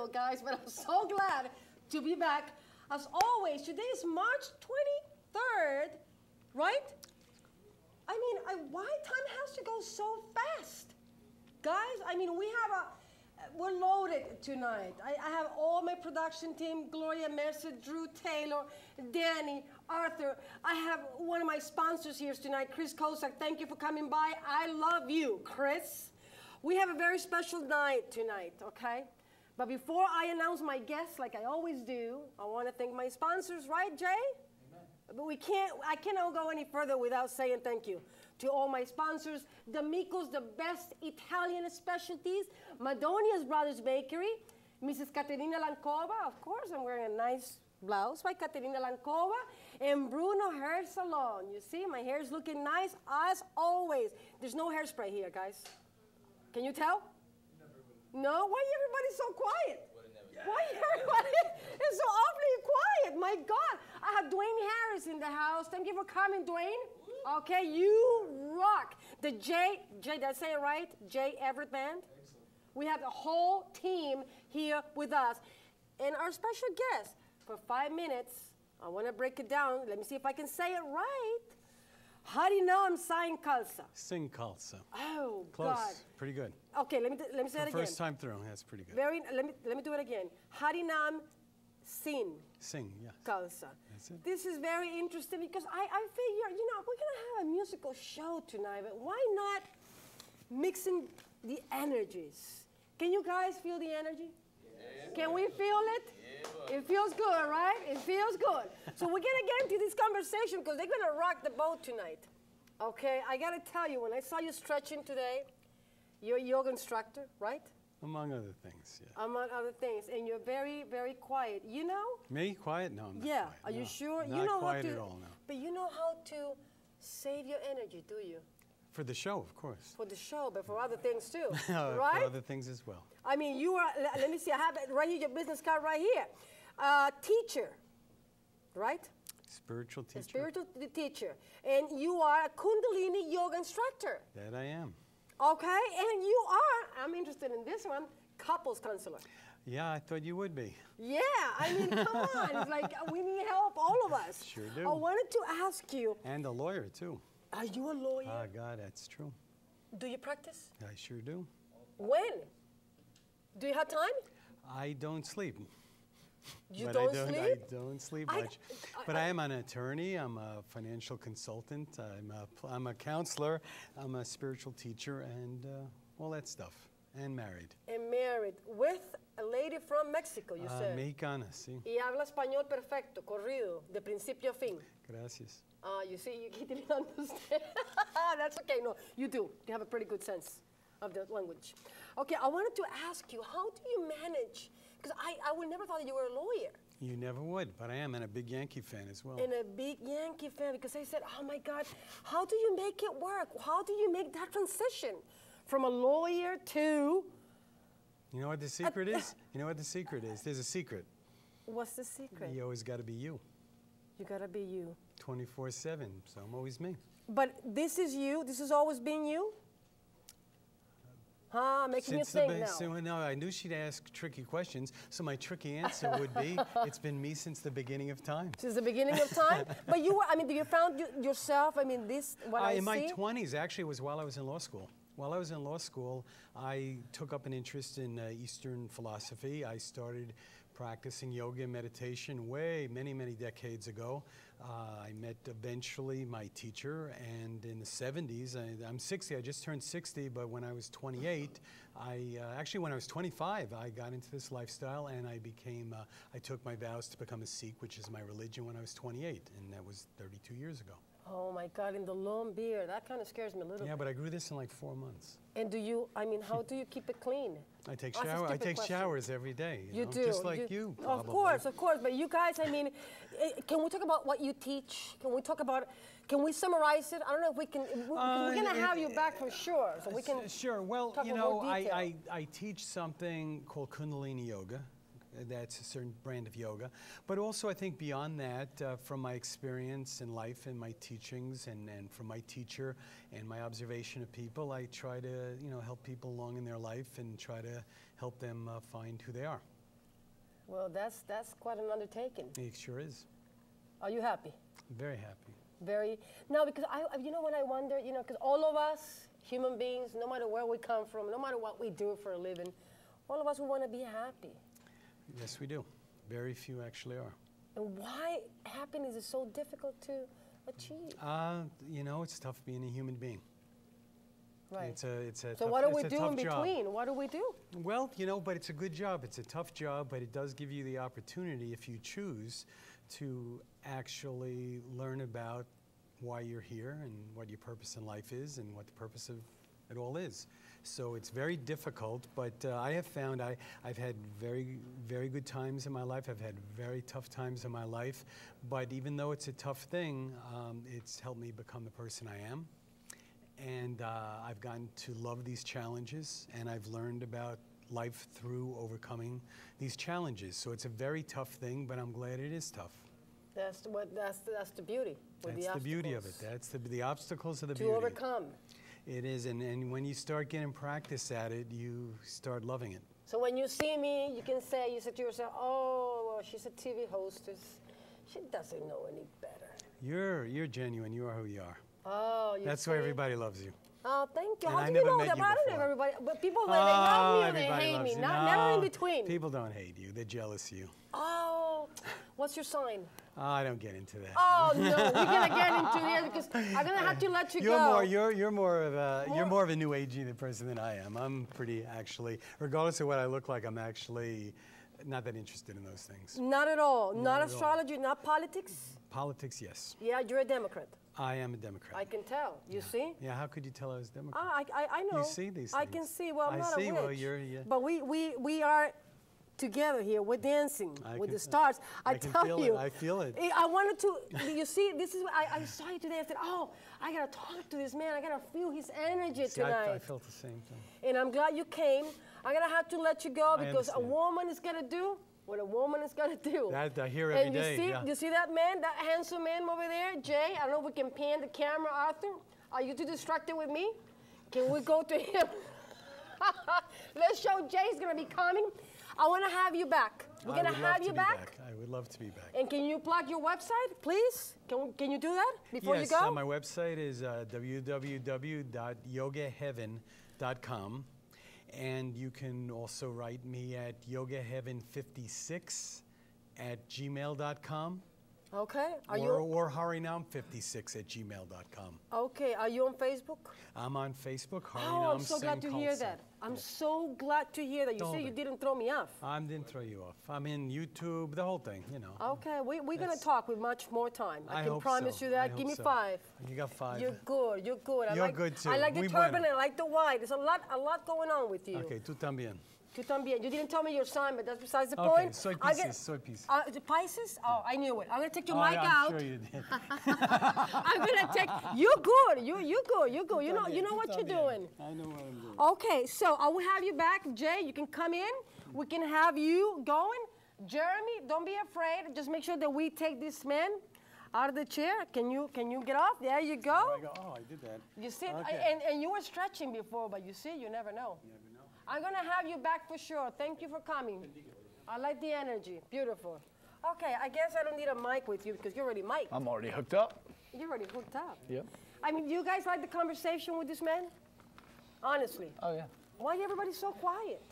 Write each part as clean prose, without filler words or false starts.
deal, guys, but I'm so glad to be back. As always, today is March 23rd, right? I mean, why time has to go so fast? Guys, I mean, we're loaded tonight. I have all my production team, Gloria Mercer, Drew Taylor, Danny, Arthur. I have one of my sponsors here tonight, Chris Kosak. Thank you for coming by. I love you, Chris. We have a very special night tonight, okay? But before I announce my guests, like I always do, I want to thank my sponsors, right, Jay? Amen. But I cannot go any further without saying thank you to all my sponsors. D'Amico's, the best Italian specialties. Madonia's Brothers Bakery. Mrs. Caterina Lancova, of course, I'm wearing a nice blouse by Caterina Lancova. And Bruno Hair Salon. You see, my hair is looking nice as always. There's no hairspray here, guys. Can you tell? No? Why everybody so quiet? Why everybody is so awfully quiet? My God. I have Dwayne Harris in the house. Thank you for coming, Dwayne. Okay, you rock. The Jay, did I say it right? Jay Everett Band. Excellent. We have the whole team here with us. And our special guest, for 5 minutes, I want to break it down. Let me see if I can say it right. Harinam Sing Kalsa. Sing Kalsa. Oh, close. God. Pretty good. Okay, let me say it again. First time through, that's pretty good. Let me do it again. Harinam Sing. Sing, yes. Kalsa. That's it. This is very interesting because I figure, you know, we're going to have a musical show tonight, but why not mixing the energies? Can you guys feel the energy? Yeah. Can we feel it? Yeah. It feels good, right? It feels good. So we're going to get into this conversation because they're going to rock the boat tonight. Okay, I got to tell you, when I saw you stretching today, you're a yoga instructor, right? Among other things, yeah. Among other things, and you're very, very quiet. You know? Me? Quiet? No, I'm not yeah. quiet. Are you sure? Not you know quiet how to, at all, no. But you know how to save your energy, do you? For the show, of course. For the show, but for other things too, right? For other things as well. I mean, you are, let me see, I have it right here, your business card right here. Teacher, right? Spiritual teacher. A spiritual teacher. And you are a Kundalini yoga instructor. That I am. Okay, and you are, I'm interested in this one, couples counselor. Yeah, I thought you would be. Yeah, I mean, come on. It's like we need help, all of us. Sure do. I wanted to ask you. And a lawyer, too. Are you a lawyer? Ah, God, that's true. Do you practice? I sure do. When? Do you have time? I don't sleep. You but don't sleep? sleep? I don't sleep much. But I am an attorney. I'm a financial consultant. I'm a counselor. I'm a spiritual teacher and all that stuff. And married. And married with a lady from Mexico, you said. Mexicana, sí. Y habla español perfecto, corrido, de principio a fin. Gracias. You see, you didn't understand. That's okay. No, you do. You have a pretty good sense of the language. Okay, I wanted to ask you, how do you manage? Because I would never thought that you were a lawyer. You never would, but I am, and a big Yankee fan as well. And a big Yankee fan, because I said, oh my God, how do you make it work? How do you make that transition from a lawyer to... You know what the secret is? You know what the secret is? There's a secret. What's the secret? You always got to be you. You got to be you. 24/7, so I'm always me. But this is you? This has always been you? Making you think now. So, no, I knew she'd ask tricky questions, so my tricky answer would be, it's been me since the beginning of time. Since the beginning of time? But you were, I mean, do you found yourself, I mean, this, what I see? In my 20s, actually, was while I was in law school. While I was in law school, I took up an interest in Eastern philosophy. I started practicing yoga and meditation many, many decades ago. I met eventually my teacher, and in the 70s, I'm 60, I just turned 60, but when I was 28, actually when I was 25, I got into this lifestyle and I took my vows to become a Sikh, which is my religion, when I was 28, and that was 32 years ago. Oh my God, in the long beard, that kind of scares me a little. Yeah, but I grew this in like 4 months. And do you, I mean, how do you keep it clean? I take showers every day. You know, do. Just like you, probably. Of course. But you guys, I mean, can we talk about what you teach? Can we summarize it? I don't know if we can, we're going to have you back for sure. So we can Sure. Well, talk you know, I teach something called Kundalini Yoga. That's a certain brand of yoga. But also, I think beyond that, from my experience in life and my teachings and from my teacher and my observation of people, I try to, help people along in their life and try to help them find who they are. Well, that's quite an undertaking. It sure is. Are you happy? Very happy. Very. No, because you know what I wonder, because all of us, human beings, no matter where we come from, no matter what we do for a living, all of us we want to be happy. Yes, we do. Very few actually are. And why happiness is so difficult to achieve? It's tough being a human being. Right. It's a So tough, what do it's we a do tough in job. between? What do we do? Well, but it's a good job. It's a tough job, but it does give you the opportunity, if you choose, to actually learn about why you're here and what your purpose in life is and what the purpose of it all is. So it's very difficult, but I have found I've had very, very good times in my life. I've had very tough times in my life, but even though it's a tough thing, it's helped me become the person I am. And I've gotten to love these challenges, and I've learned about life through overcoming these challenges. So it's a very tough thing, but I'm glad it is tough. That's the beauty. That's the beauty of it. That's the obstacles are the to beauty. overcome. It is, and when you start getting practice at it, you start loving it. So when you see me, you say to yourself, oh, well, she's a TV hostess. She doesn't know any better. You're genuine. You are who you are. Oh, That's why everybody loves you. Oh, thank you. And How I do you never know met that? you I don't know before. everybody. But people, they love me or they everybody hate loves me. you. Never in between. People don't hate you. They're jealous of you. Oh, what's your sign? I don't get into that. Oh no, we're gonna get into this because I'm gonna have to let you go. You're more of a new agey person than I am. I'm pretty actually, regardless of what I look like, I'm actually not that interested in those things. Not at all. Not at all. astrology. Not politics. Politics, yes. Yeah, you're a Democrat. I am a Democrat. I can tell. You see? Yeah. How could you tell I was a Democrat? I know. You see these things. I can see. Well, I'm not a witch. Well, you're. Yeah. But we are together here. We're dancing with the stars. I tell you. I feel it. I wanted to. You see, this is. I saw you today. I said, oh, I gotta talk to this man. I gotta feel his energy tonight. I felt the same thing. And I'm glad you came. I'm gonna have to let you go because a understand. woman is gonna do what a woman is gonna do. That I hear every day. And you see that man, that handsome man over there, Jay? I don't know if we can pan the camera, Arthur. Are you too distracted with me? Can we go to him? Let's show Jay's gonna be coming. I wanna have you back. We're gonna have you back. I would love to be back. And can you plug your website, please? Can you do that before you go? Yes, my website is www.yogaheaven.com. And you can also write me at yogaheaven56@gmail.com. Okay. Or harinam56@gmail.com. Okay. Are you on Facebook? I'm on Facebook. Oh, I'm so glad to hear that. I'm so glad to hear that. You see, you didn't throw me off. I didn't throw you off. I'm in YouTube, the whole thing, Okay, we're going to talk with much more time. I can hope promise so. you that. Give me 5. You got 5. You're good. You're good. You're good too. I like the Muy turban bueno. and I like the white. There's a lot going on with you. Okay, tú también. Tú también. You didn't tell me your sign, but that's besides the Okay, point. soy Pisces, soy Pisces. The Pisces? Oh, I knew it. I'm going to take your mic I'm out. sure you did. I'm going to take. You're good. You're good. You're good. You know what you're doing. I know what I'm doing. Okay, so I will have you back, Jay. You can come in. We can have you going. Jeremy, don't be afraid. Just make sure that we take this man out of the chair. Can you get off? There you go. Oh, I did that. You see, Okay. and you were stretching before, but you see, you never know. I'm going to have you back for sure. Thank you for coming. I like the energy. Beautiful. Okay, I guess I don't need a mic with you because you're already mic'd. I'm already hooked up. You're already hooked up. Yep. I mean, do you guys like the conversation with this man? Honestly. Oh, yeah. Why is everybody so quiet?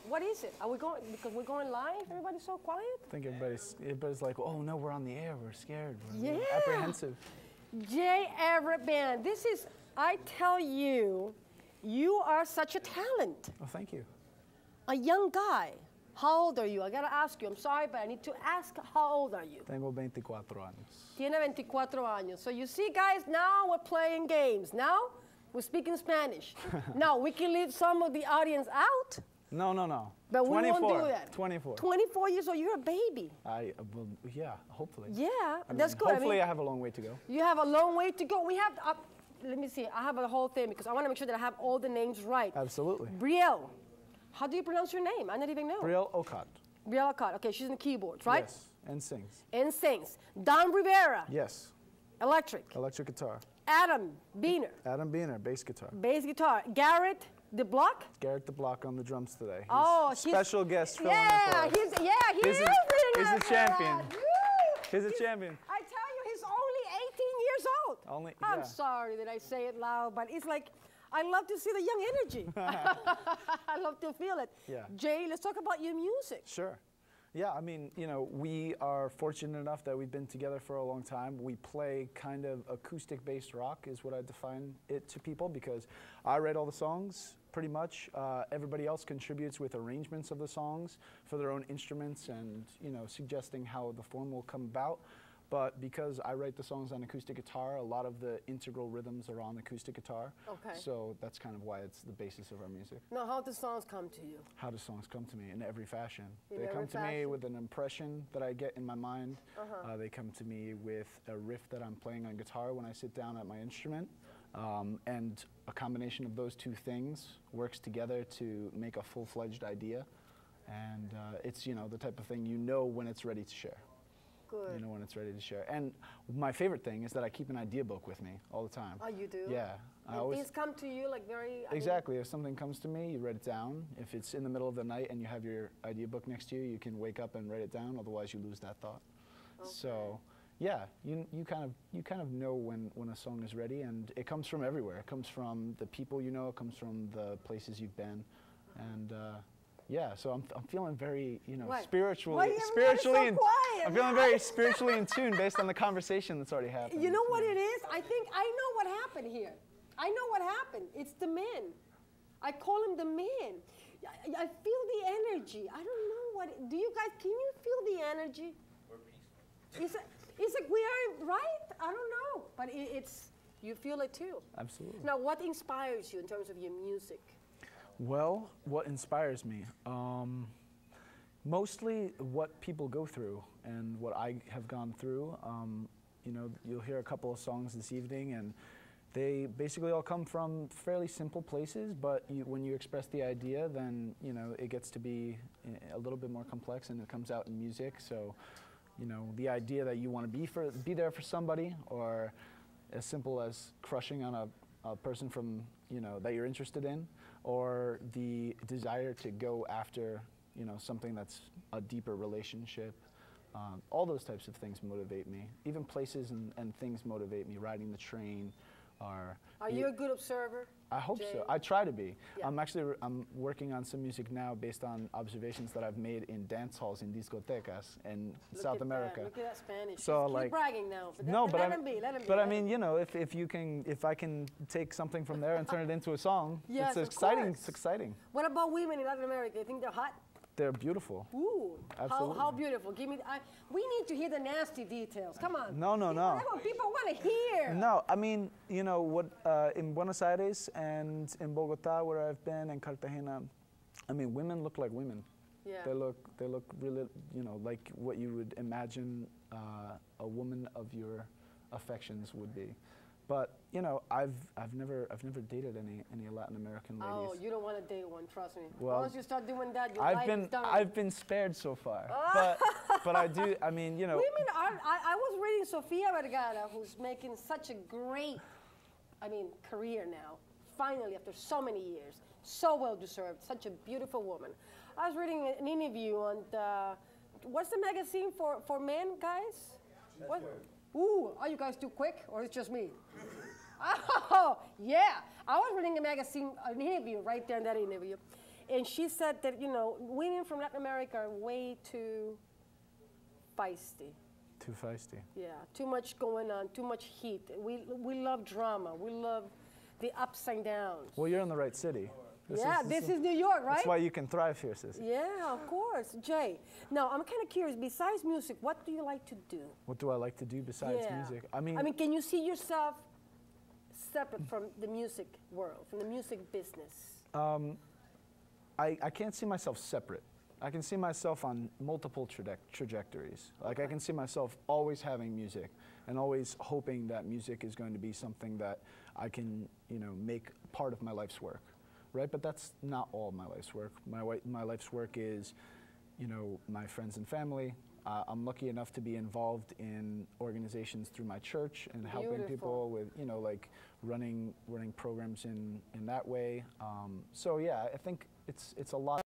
What is it? Are we going, because we're going live, everybody's so quiet? I think everybody's like, oh, no, we're on the air. We're scared. We're Yeah. apprehensive. Jay Everett Band. This is, I tell you, you are such a talent. Oh, thank you. A young guy. How old are you? I gotta ask you. I'm sorry, but I need to ask, how old are you? Tengo 24 años. Tiene 24 años. So you see, guys, now we're playing games. Now we're speaking Spanish. Now we can leave some of the audience out. No. But 24. we won't do that. 24. 24 years old. You're a baby. Well, yeah, hopefully. Yeah, I mean, that's good. Hopefully I have a long way to go. You have a long way to go. We have, let me see. I have a whole thing because I want to make sure that I have all the names right. Absolutely. Brielle. How do you pronounce your name? I don't even know. Brielle Okat. Brielle Okat. Okay, she's in the keyboards, right? Yes, and sings. And sings. Don Rivera. Yes. Electric. Electric guitar. Adam Beener. Adam Beener, bass guitar. Bass guitar. Garrett The Block? Garrett the Block on the drums today. He's Oh, special guest filling in yeah, for us. he is. He's a champion. He's a champion. I tell you, he's only 18 years old. Only, I'm yeah. sorry that I say it loud, but it's like, I love to see the young energy. I love to feel it. Yeah. Jay, let's talk about your music. Sure. Yeah, I mean, you know, we are fortunate enough that we've been together for a long time. We play kind of acoustic-based rock is what I define it to people, because I write all the songs pretty much. Everybody else contributes with arrangements of the songs for their own instruments and, you know, suggesting how the form will come about. But because I write the songs on acoustic guitar, a lot of the integral rhythms are on acoustic guitar. Okay. So that's kind of why it's the basis of our music. Now, how do songs come to you? How do songs come to me? In every fashion. In They every come to me fashion? with an impression that I get in my mind. Uh-huh. They come to me with a riff that I'm playing on guitar when I sit down at my instrument. And a combination of those two things works together to make a full-fledged idea. And it's, you know, the type of thing you know when it's ready to share. Good. You know when it's ready to share. And my favorite thing is that I keep an idea book with me all the time. Oh, you do? Yeah. And things come to you like very... Exactly. If something comes to me, you write it down. If it's in the middle of the night and you have your idea book next to you, you can wake up and write it down. Otherwise, you lose that thought. Okay. So, yeah, you kind of know when a song is ready, and it comes from everywhere. It comes from the people you know. It comes from the places you've been, and yeah. So I'm feeling very, you know, What? spiritually, Why are you spiritually, so quiet? I'm feeling very spiritually in tune based on the conversation that's already happened. You know what it is? I think I know what happened here. I know what happened. It's the men. I call him the man. I feel the energy. I don't know what. Do you guys? Can you feel the energy? We're peaceful. It's like we are right. I don't know, but it's you feel it too. Absolutely. Now, what inspires you in terms of your music? Well, what inspires me? Mostly what people go through and what I have gone through. You know, you'll hear a couple of songs this evening, and they basically all come from fairly simple places, but when you express the idea, then, you know, it gets to be a little bit more complex, and it comes out in music. So, you know, the idea that you want to be there for somebody, or as simple as crushing on a person from, you know, that you're interested in, or the desire to go after, you know, something that's a deeper relationship. All those types of things motivate me. Even places and things motivate me. Riding the train, or... Are you a good observer? I hope Jay? so. I try to be. Yeah. I'm working on some music now based on observations that I've made in dance halls, in discotecas in South America. Look at that Spanish. So, Keep like, bragging now. But no, but let him be. Let him be. But I mean, you know, if I can take something from there and turn it into a song, Yes, it's of exciting. course. It's exciting. What about women in Latin America? You think they're hot? They're beautiful. Ooh, Absolutely. how beautiful. Give me, we need to hear the nasty details. Come on. No. That's what people want to hear. No, I mean, you know, what in Buenos Aires and in Bogota, where I've been, and Cartagena, I mean, women look like women. Yeah. They look really, you know, like what you would imagine a woman of your affections would be. But you know, I've never dated any Latin American ladies. Oh, you don't want to date one, trust me. Well, Once you start doing that, your life is done. I've been spared so far. But I do. I mean, you know. Women are. I was reading Sofia Vergara, who's making such a great, career now. Finally, after so many years, so well deserved. Such a beautiful woman. I was reading an interview on what's the magazine for men, guys? What? Ooh, are you guys too quick, or it's just me? Oh, yeah. I was reading an interview right there in that interview, and she said that, you know, women from Latin America are way too feisty. Too feisty. Yeah, too much going on, too much heat. We love drama. We love the ups and downs. Well, you're in the right city. This is New York, right? That's why you can thrive here, Sissy. Yeah, of course. Jay, now I'm kind of curious, besides music, what do you like to do? What do I like to do besides music? I mean, can you see yourself separate from the music world, from the music business? I can't see myself separate. I can see myself on multiple trajectories. Like, I can see myself always having music and always hoping that music is going to be something that I can, you know, make part of my life's work. Right, but that's not all my life's work. My life's work is, you know, my friends and family, I'm lucky enough to be involved in organizations through my church and helping Beautiful. people with, you know, like running programs in that way. So yeah, I think it's a lot.